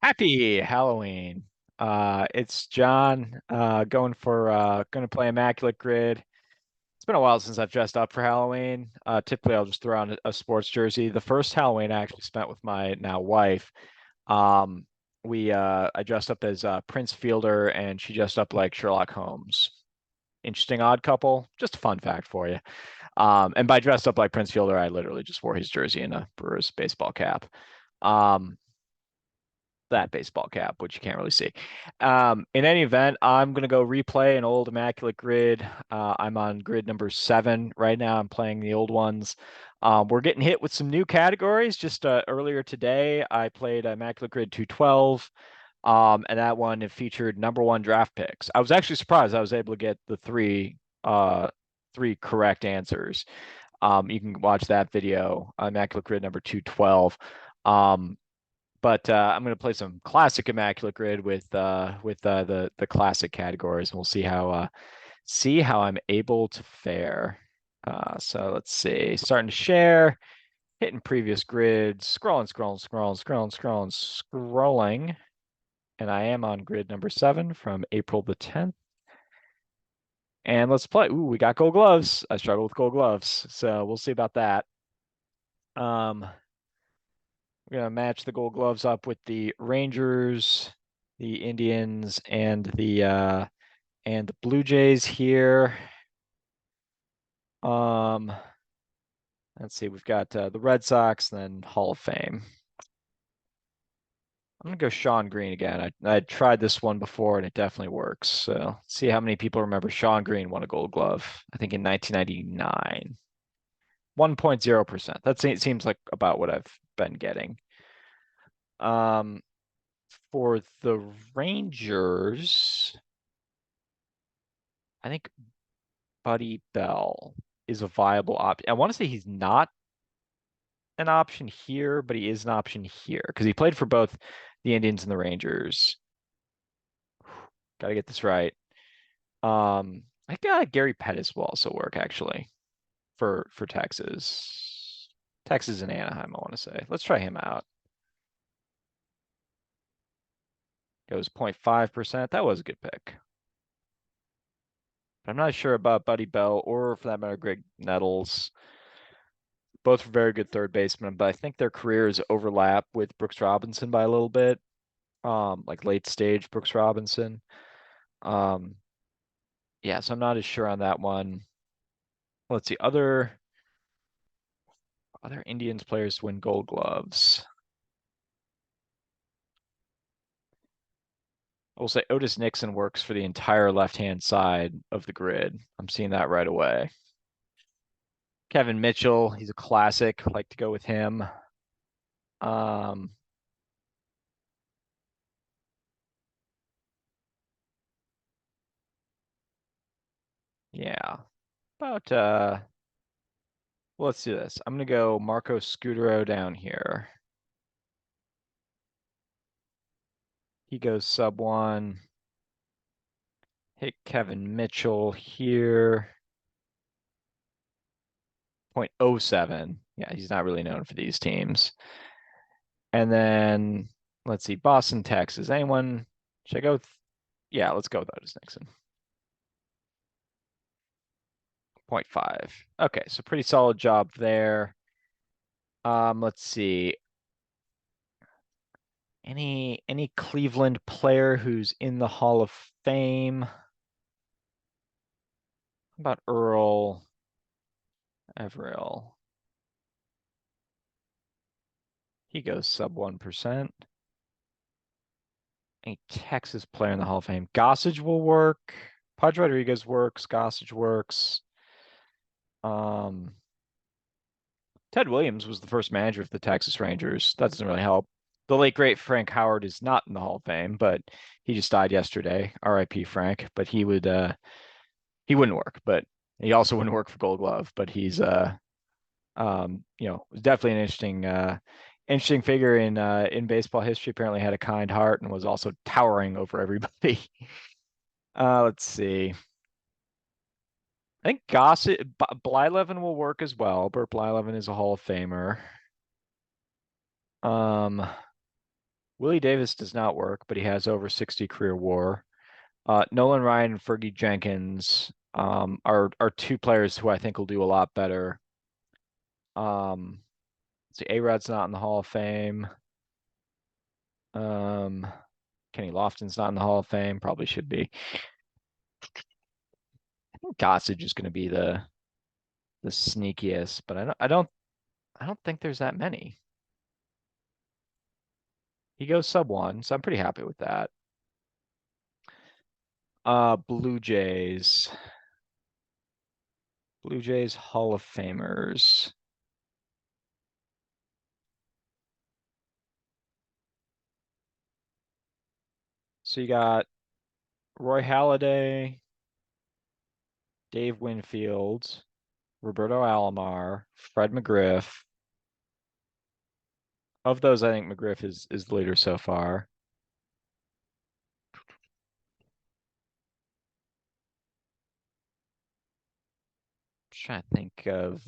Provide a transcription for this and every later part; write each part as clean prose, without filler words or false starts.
Happy Halloween. It's John, gonna play Immaculate Grid. It's been a while since I've dressed up for Halloween. Typically I'll just throw on a sports jersey. The first Halloween I actually spent with my now wife. Um, I dressed up as Prince Fielder and she dressed up like Sherlock Holmes. Interesting odd couple. Just a fun fact for you. And by dressed up like Prince Fielder, I literally just wore his jersey and a Brewers baseball cap. Um, that baseball cap, which you can't really see. In any event, I'm going to go replay an old Immaculate Grid. I'm on grid number 7 right now. I'm playing the old ones. We're getting hit with some new categories. Just earlier today, I played Immaculate Grid 212, and that one it featured number 1 draft picks. I was actually surprised I was able to get the three correct answers. You can watch that video, Immaculate Grid number 212. Um, but I'm going to play some classic Immaculate Grid with the classic categories, and we'll see how I'm able to fare. So let's see. Starting to share, hitting previous grids, scrolling, and I am on grid number 7 from April the 10th. And let's play. Ooh, we got gold gloves. I struggle with gold gloves, so we'll see about that. We're gonna match the gold gloves up with the Rangers, the Indians, and the Blue Jays here. Um, let's see, we've got the Red Sox, then Hall of Fame. I'm gonna go Sean Green again. I tried this one before and it definitely works. So let's see how many people remember Sean Green won a Gold Glove. I think in 1999. 1.0%. That seems like about what I've been getting. Um, for the Rangers, I think Buddy Bell is a viable option. I want to say he's not an option here, but he is an option here because he played for both the Indians and the Rangers. Got to get this right. I think Gary Pettis will also work actually for Texas. Texas and Anaheim, I want to say. Let's try him out. Goes 0.5%. That was a good pick. But I'm not sure about Buddy Bell or for that matter, Greg Nettles. Both were very good third basemen, but I think their careers overlap with Brooks Robinson by a little bit. Like late stage Brooks Robinson. Um, yeah, so I'm not as sure on that one. Let's see, other Indians players to win Gold Gloves. I will say Otis Nixon works for the entire left-hand side of the grid. I'm seeing that right away. Kevin Mitchell, he's a classic. Like to go with him. Um, yeah. About well, let's do this. I'm gonna go Marco Scutero down here. He goes sub 1. Hit Kevin Mitchell here. 0.07. Yeah, he's not really known for these teams. And then let's see, Boston, Texas. Anyone? Should I go? Yeah, let's go with Otis Nixon. 0.5. Okay, so pretty solid job there. Let's see. Any Cleveland player who's in the Hall of Fame? How about Earl Averill? He goes sub 1%. A Texas player in the Hall of Fame. Gossage will work. Pudge Rodriguez works. Gossage works. Um, Ted Williams was the first manager of the Texas Rangers. That doesn't really help. The late great Frank Howard is not in the Hall of Fame, but he just died yesterday. R.I.P. Frank. But he wouldn't work. But he also wouldn't work for Gold Glove. But he's definitely an interesting figure in baseball history. Apparently had a kind heart and was also towering over everybody. Let's see. I think Gossett Blyleven will work as well. Burt Blyleven is a Hall of Famer. Um, Willie Davis does not work, but he has over 60 career WAR. Nolan Ryan and Fergie Jenkins are two players who I think will do a lot better. Um, let's see, A-Rod's not in the Hall of Fame. Um, Kenny Lofton's not in the Hall of Fame. Probably should be. I think Gossage is going to be the sneakiest, but I don't think there's that many. He goes sub one, so I'm pretty happy with that. Blue Jays. Blue Jays Hall of Famers. So you got Roy Halladay, Dave Winfield, Roberto Alomar, Fred McGriff. Of those, I think McGriff is the leader so far. Trying to think of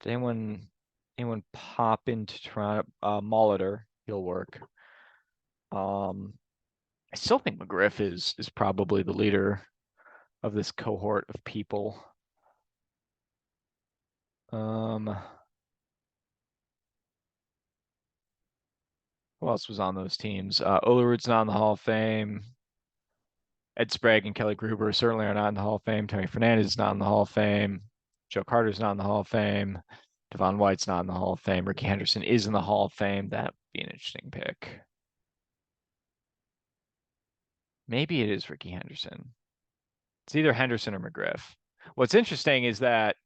did anyone pop into Toronto? Molitor, he'll work. Um, I still think McGriff is probably the leader of this cohort of people. Um, who else was on those teams? Olerud's not in the Hall of Fame. Ed Sprague and Kelly Gruber certainly are not in the Hall of Fame. Tony Fernandez is not in the Hall of Fame. Joe Carter's not in the Hall of Fame. Devon White's not in the Hall of Fame. Ricky Henderson is in the Hall of Fame. That would be an interesting pick. Maybe it is Ricky Henderson. It's either Henderson or McGriff. What's interesting is that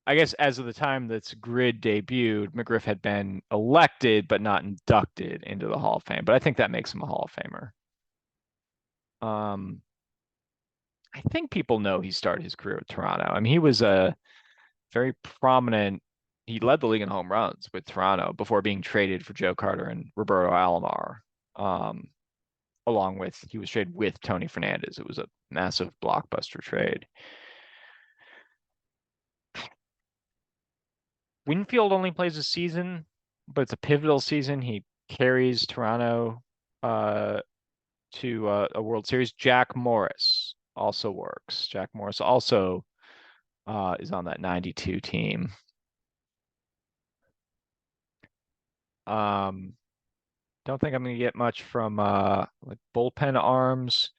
I guess as of the time that's grid debuted, McGriff had been elected but not inducted into the Hall of Fame. But I think that makes him a Hall of Famer. Um, I think people know he started his career with Toronto. I mean, he was a very prominent. He led the league in home runs with Toronto before being traded for Joe Carter and Roberto Alomar. Um, Along with he was traded with Tony Fernandez. It was a massive blockbuster trade. Winfield only plays a season, but it's a pivotal season. He carries Toronto uh, to a World Series. Jack Morris also works. Jack Morris also is on that 92 team. Um, don't think I'm going to get much from like bullpen arms.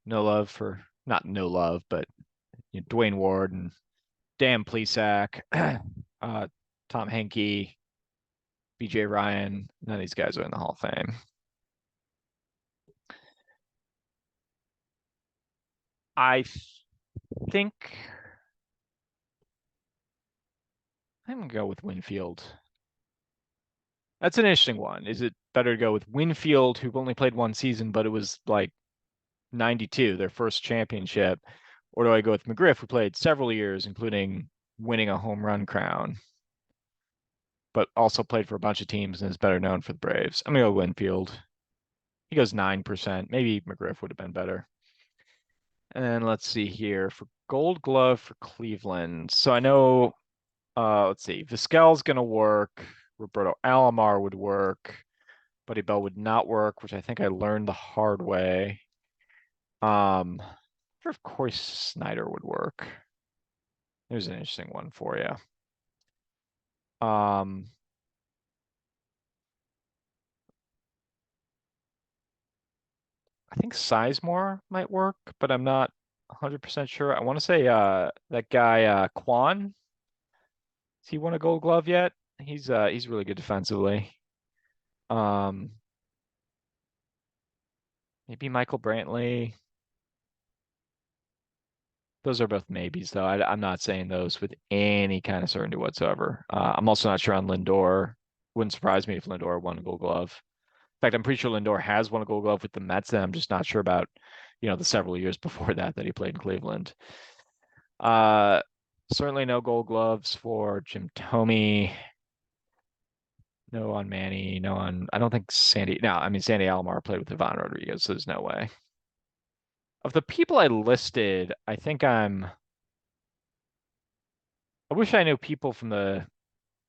No love for, not no love, but Dwayne Ward and Dan Plesac, Tom Henke, BJ Ryan. None of these guys are in the Hall of Fame. I think I'm gonna go with Winfield. That's an interesting one. Is it better to go with Winfield, who only played one season, but it was like 92, their first championship, or do I go with McGriff, who played several years, including winning a home run crown, but also played for a bunch of teams and is better known for the Braves? I'm gonna go Winfield. He goes 9%. Maybe McGriff would have been better. And let's see here for Gold Glove for Cleveland. So I know, let's see, Vizquel's gonna work. Roberto Alomar would work. Buddy Bell would not work, which I think I learned the hard way. I wonder if Corey Snyder would work. There's an interesting one for you. Um, I think Sizemore might work, but I'm not 100% sure. I want to say that guy Quan. Has he won a Gold Glove yet? He's really good defensively. Um, Maybe Michael Brantley. Those are both maybes, though. I'm not saying those with any kind of certainty whatsoever. I'm also not sure on Lindor. Wouldn't surprise me if Lindor won a Gold Glove. In fact, I'm pretty sure Lindor has won a Gold Glove with the Mets, and I'm just not sure about, the several years before that he played in Cleveland. Uh, Certainly no Gold Gloves for Jim Thome. No on Manny. No on. I don't think Sandy. No, I mean Sandy Alomar played with Ivan Rodriguez, so there's no way. Of the people I listed, I think I wish I knew people from the. I'm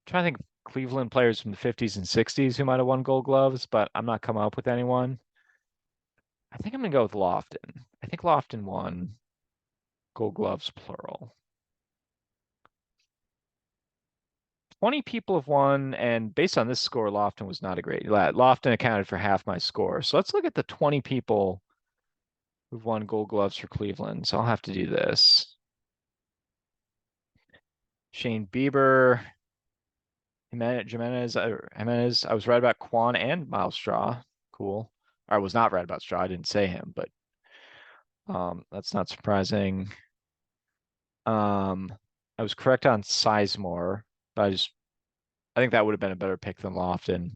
trying to think Cleveland players from the 50s and 60s who might have won Gold Gloves, but I'm not coming up with anyone. I think I'm gonna go with Lofton. I think Lofton won Gold Gloves plural. 20 people have won, and based on this score, Lofton was not a great. Lofton accounted for half my score. So let's look at the 20 people who've won Gold Gloves for Cleveland. So I'll have to do this. Shane Bieber, Jimenez. I was right about Quan and Miles Straw. Cool. Or I was not right about Straw. I didn't say him, but that's not surprising. Um, I was correct on Sizemore, but I think that would have been a better pick than Lofton.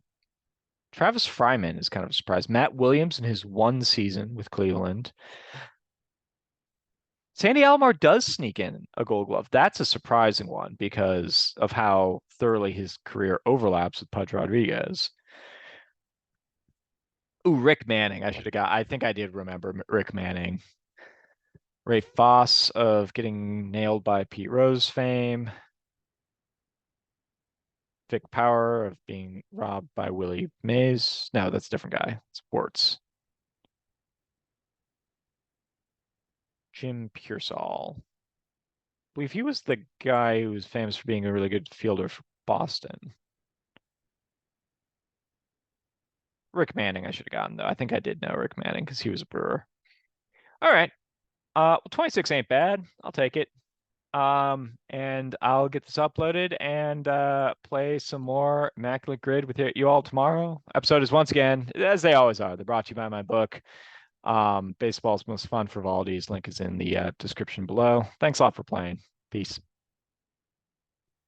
Travis Fryman is kind of a surprise. Matt Williams in his one season with Cleveland. Sandy Alomar does sneak in a Gold Glove. That's a surprising one because of how thoroughly his career overlaps with Pudge Rodriguez. Ooh, Rick Manning. I should have got. I think I did remember Rick Manning. Ray Foss of getting nailed by Pete Rose fame. Vic Power of being robbed by Willie Mays. No, that's a different guy. Sports. Jim Pearsall. I believe he was the guy who was famous for being a really good fielder for Boston. Rick Manning, I should have gotten though. I think I did know Rick Manning because he was a Brewer. All right. Well, 26 ain't bad. I'll take it. And I'll get this uploaded and play some more Immaculate Grid with you all tomorrow. Episode is once again, as they always are, they're brought to you by my book. Baseball's Most Fun Frivolities. Link is in the description below. Thanks a lot for playing. Peace.